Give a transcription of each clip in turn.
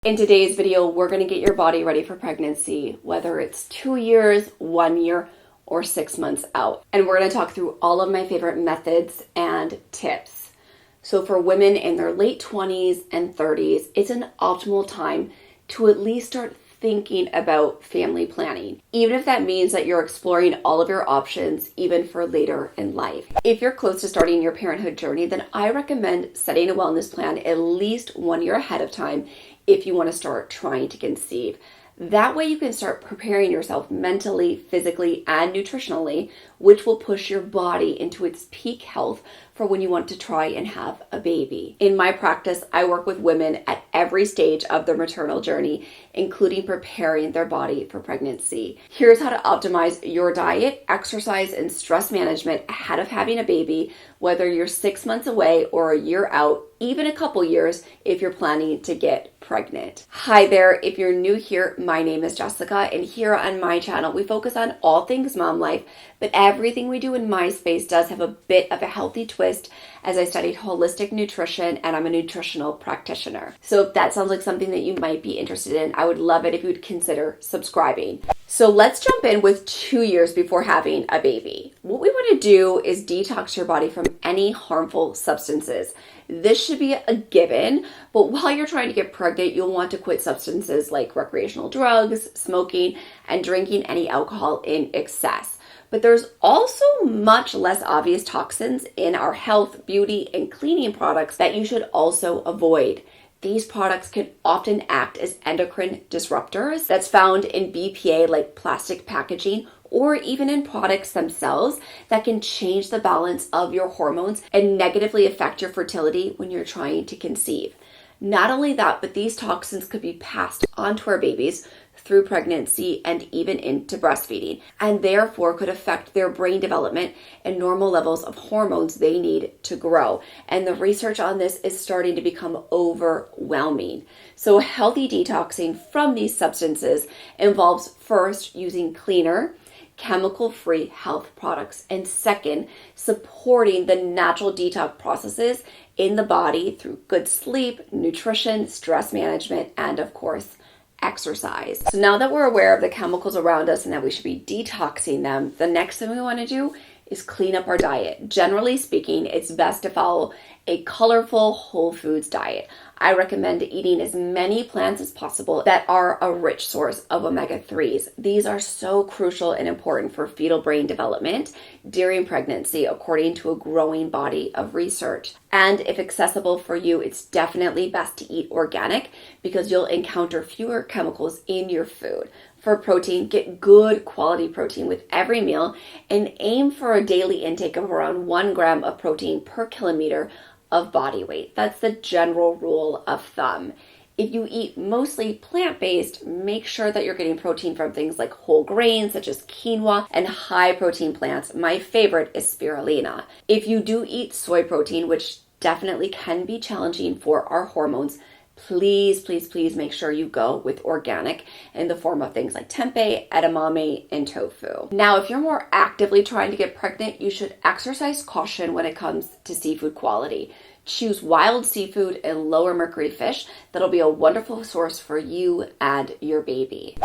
In today's video, we're going to get your body ready for pregnancy, whether it's 2 years, 1 year, or 6 months out. And we're going to talk through all of my favorite methods and tips. So for women in their late 20s and 30s, it's an optimal time to at least start thinking about family planning, even if that means that you're exploring all of your options, even for later in life. If you're close to starting your parenthood journey, then I recommend setting a wellness plan at least 1 year ahead of time if you want to start trying to conceive. That way you can start preparing yourself mentally, physically, and nutritionally, which will push your body into its peak health for when you want to try and have a baby. In my practice, I work with women at every stage of their maternal journey, including preparing their body for pregnancy. Here's how to optimize your diet, exercise, and stress management ahead of having a baby, whether you're 6 months away or a year out, even a couple years if you're planning to get pregnant. Hi there, if you're new here, my name is Jessica, and here on my channel, we focus on all things mom life, but everything we do in my space does have a bit of a healthy twist, as I studied holistic nutrition and I'm a nutritional practitioner. So if that sounds like something that you might be interested in, I would love it if you would consider subscribing. So let's jump in with 2 years before having a baby. What we want to do is detox your body from any harmful substances. This should be a given, but while you're trying to get pregnant, you'll want to quit substances like recreational drugs, smoking, and drinking any alcohol in excess. But there's also much less obvious toxins in our health, beauty, and cleaning products that you should also avoid. These products can often act as endocrine disruptors that's found in BPA like plastic packaging, or even in products themselves that can change the balance of your hormones and negatively affect your fertility when you're trying to conceive. Not only that, but these toxins could be passed on to our babies through pregnancy and even into breastfeeding, and therefore could affect their brain development and normal levels of hormones they need to grow. And the research on this is starting to become overwhelming. So healthy detoxing from these substances involves first using cleaner, chemical-free health products, and second, supporting the natural detox processes in the body through good sleep, nutrition, stress management, and of course, exercise. So now that we're aware of the chemicals around us and that we should be detoxing them, the next thing we want to do is clean up our diet. Generally speaking, it's best to follow a colorful whole foods diet. I recommend eating as many plants as possible that are a rich source of omega-3s. These are so crucial and important for fetal brain development during pregnancy, according to a growing body of research. And if accessible for you, it's definitely best to eat organic because you'll encounter fewer chemicals in your food. For protein, get good quality protein with every meal and aim for a daily intake of around 1 gram of protein per kilometer of body weight. That's the general rule of thumb. If you eat mostly plant-based, make sure that you're getting protein from things like whole grains such as quinoa and high protein plants. My favorite is spirulina. If you do eat soy protein, which definitely can be challenging for our hormones, please make sure you go with organic in the form of things like tempeh, edamame, and tofu. Now, if you're more actively trying to get pregnant, you should exercise caution when it comes to seafood quality. Choose wild seafood and lower mercury fish. That'll be a wonderful source for you and your baby.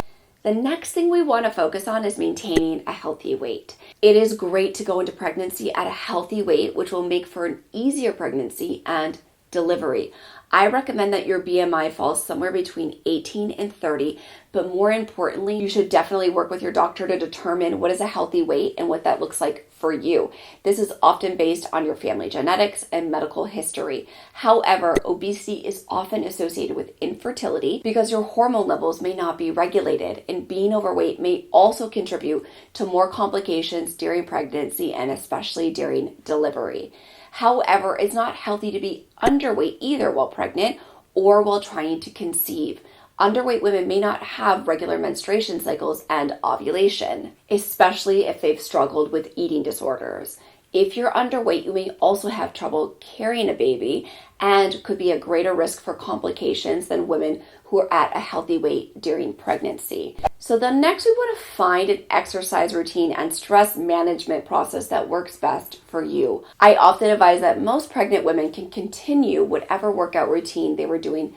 The next thing we want to focus on is maintaining a healthy weight. It is great to go into pregnancy at a healthy weight, which will make for an easier pregnancy and delivery. I recommend that your BMI falls somewhere between 18 and 30, but more importantly, you should definitely work with your doctor to determine what is a healthy weight and what that looks like for you. This is often based on your family genetics and medical history. However, obesity is often associated with infertility because your hormone levels may not be regulated, and being overweight may also contribute to more complications during pregnancy and especially during delivery. However, it's not healthy to be underweight either while pregnant or while trying to conceive. Underweight women may not have regular menstruation cycles and ovulation, especially if they've struggled with eating disorders. If you're underweight, you may also have trouble carrying a baby and could be a greater risk for complications than women who are at a healthy weight during pregnancy. So then next we want to find an exercise routine and stress management process that works best for you. I often advise that most pregnant women can continue whatever workout routine they were doing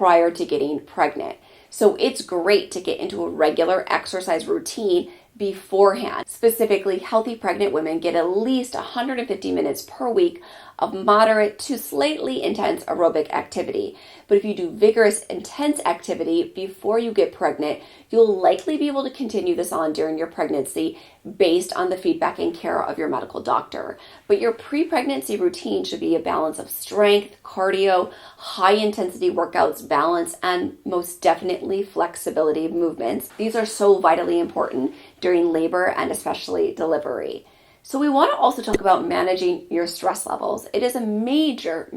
prior to getting pregnant. So it's great to get into a regular exercise routine beforehand. Specifically, healthy pregnant women get at least 150 minutes per week of moderate to slightly intense aerobic activity. But if you do vigorous, intense activity before you get pregnant, you'll likely be able to continue this on during your pregnancy based on the feedback and care of your medical doctor. But your pre-pregnancy routine should be a balance of strength, cardio, high-intensity workouts, balance, and most definitely flexibility of movements. These are so vitally important during labor and especially delivery. So we want to also talk about managing your stress levels. It is a major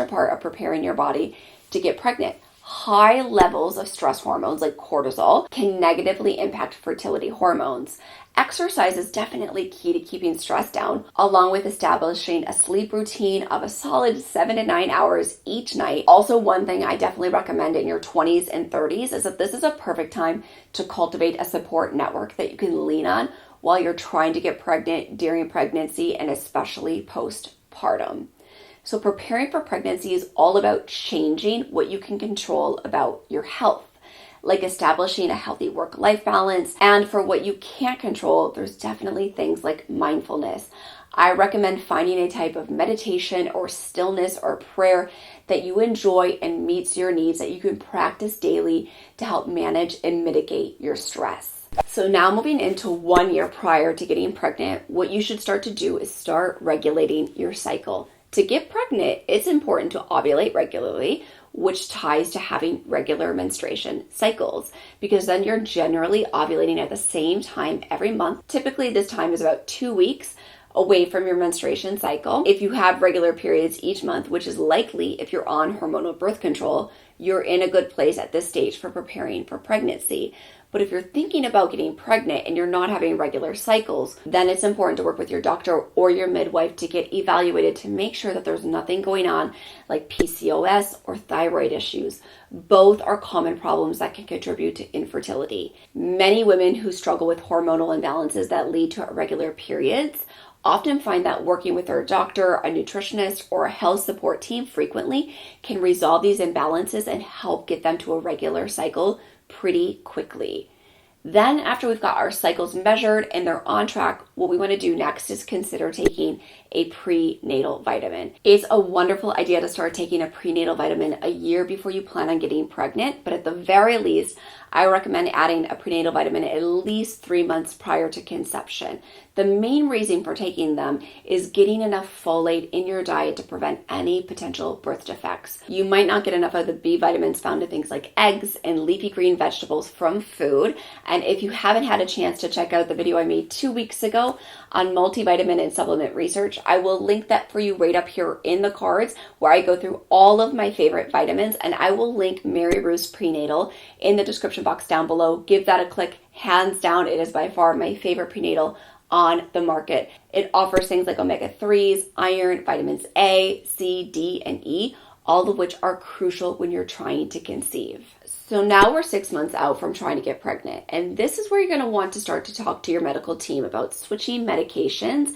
part of preparing your body to get pregnant. High levels of stress hormones like cortisol can negatively impact fertility hormones. Exercise is definitely key to keeping stress down, along with establishing a sleep routine of a solid 7 to 9 hours each night. Also, one thing I definitely recommend in your 20s and 30s is that this is a perfect time to cultivate a support network that you can lean on while you're trying to get pregnant, during pregnancy, and especially postpartum. So preparing for pregnancy is all about changing what you can control about your health, like establishing a healthy work-life balance. And for what you can't control, there's definitely things like mindfulness. I recommend finding a type of meditation or stillness or prayer that you enjoy and meets your needs that you can practice daily to help manage and mitigate your stress. So now moving into 1 year prior to getting pregnant, what you should start to do is start regulating your cycle. To get pregnant, it's important to ovulate regularly, which ties to having regular menstruation cycles, because then you're generally ovulating at the same time every month. Typically, this time is about 2 weeks away from your menstruation cycle. If you have regular periods each month, which is likely if you're on hormonal birth control, you're in a good place at this stage for preparing for pregnancy. But if you're thinking about getting pregnant and you're not having regular cycles, then it's important to work with your doctor or your midwife to get evaluated to make sure that there's nothing going on like PCOS or thyroid issues. Both are common problems that can contribute to infertility. Many women who struggle with hormonal imbalances that lead to irregular periods often find that working with their doctor, a nutritionist, or a health support team frequently can resolve these imbalances and help get them to a regular cycle pretty quickly. Then after we've got our cycles measured and they're on track, what we want to do next is consider taking a prenatal vitamin. It's a wonderful idea to start taking a prenatal vitamin a year before you plan on getting pregnant, but at the very least, I recommend adding a prenatal vitamin at least 3 months prior to conception. The main reason for taking them is getting enough folate in your diet to prevent any potential birth defects. You might not get enough of the B vitamins found in things like eggs and leafy green vegetables from food. And if you haven't had a chance to check out the video I made 2 weeks ago on multivitamin and supplement research, I will link that for you right up here in the cards where I go through all of my favorite vitamins, and I will link Mary Ruth's Prenatal in the description box down below. Give that a click. Hands down, it is by far my favorite prenatal on the market. It offers things like omega-3s, iron, vitamins A, C, D, and E, all of which are crucial when you're trying to conceive. So now we're 6 months out from trying to get pregnant, and this is where you're going to want to start to talk to your medical team about switching medications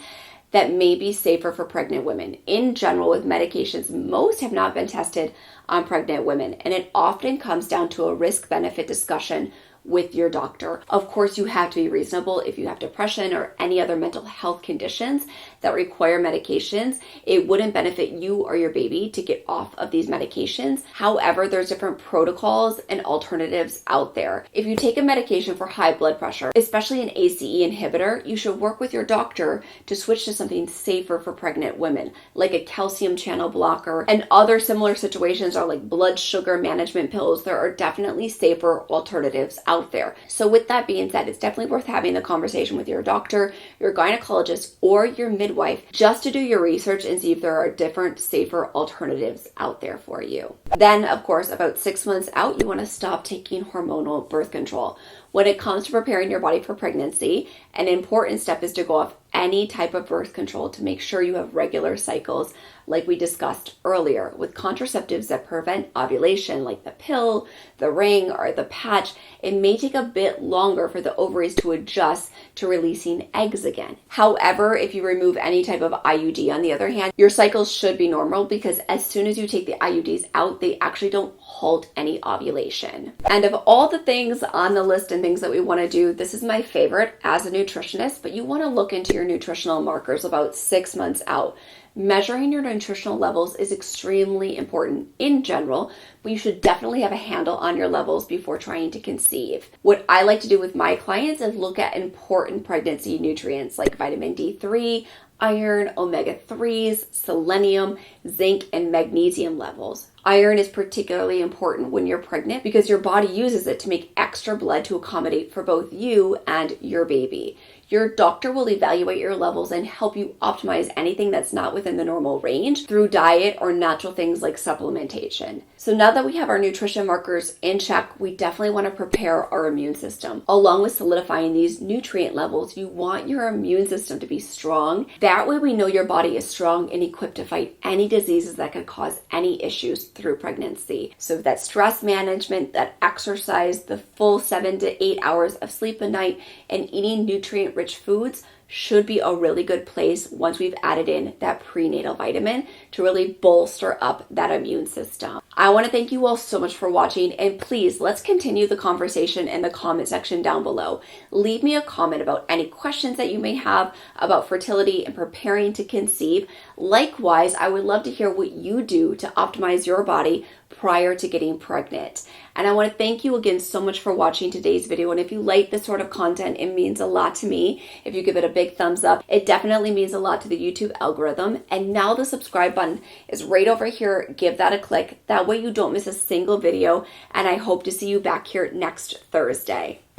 that may be safer for pregnant women. In general, with medications, most have not been tested on pregnant women, and it often comes down to a risk-benefit discussion with your doctor. Of course, you have to be reasonable. If you have depression or any other mental health conditions that require medications, it wouldn't benefit you or your baby to get off of these medications. However, there's different protocols and alternatives out there. If you take a medication for high blood pressure, especially an ACE inhibitor, you should work with your doctor to switch to something safer for pregnant women, like a calcium channel blocker, and other similar situations are like blood sugar management pills. There are definitely safer alternatives out there. So with that being said, it's definitely worth having the conversation with your doctor, your gynecologist, or your midwife just to do your research and see if there are different, safer alternatives out there for you. Then, of course, about 6 months out, you want to stop taking hormonal birth control. When it comes to preparing your body for pregnancy, an important step is to go off any type of birth control to make sure you have regular cycles like we discussed earlier, with contraceptives that prevent ovulation, like the pill, the ring, or the patch, it may take a bit longer for the ovaries to adjust to releasing eggs again. However, if you remove any type of IUD, on the other hand, your cycles should be normal, because as soon as you take the IUDs out, they actually don't halt any ovulation. And of all the things on the list and things that we want to do, this is my favorite as a nutritionist, but you want to look into your nutritional markers about 6 months out. Measuring your nutritional levels is extremely important in general, but you should definitely have a handle on your levels before trying to conceive. What I like to do with my clients is look at important pregnancy nutrients like vitamin D3, iron, omega-3s, selenium, zinc, and magnesium levels. Iron is particularly important when you're pregnant because your body uses it to make extra blood to accommodate for both you and your baby. Your doctor will evaluate your levels and help you optimize anything that's not within the normal range through diet or natural things like supplementation. So now that we have our nutrition markers in check, we definitely want to prepare our immune system. Along with solidifying these nutrient levels, you want your immune system to be strong. That way we know your body is strong and equipped to fight any diseases that could cause any issues through pregnancy. So that stress management, that exercise, the full 7 to 8 hours of sleep a night, and eating nutrient-rich foods should be a really good place once we've added in that prenatal vitamin to really bolster up that immune system. I want to thank you all so much for watching, and please let's continue the conversation in the comment section down below. Leave me a comment about any questions that you may have about fertility and preparing to conceive. Likewise, I would love to hear what you do to optimize your body prior to getting pregnant. And I want to thank you again so much for watching today's video. And if you like this sort of content, it means a lot to me. If you give it a big thumbs up, it definitely means a lot to the YouTube algorithm. And now the subscribe button is right over here. Give that a click. That way you don't miss a single video. And I hope to see you back here next Thursday.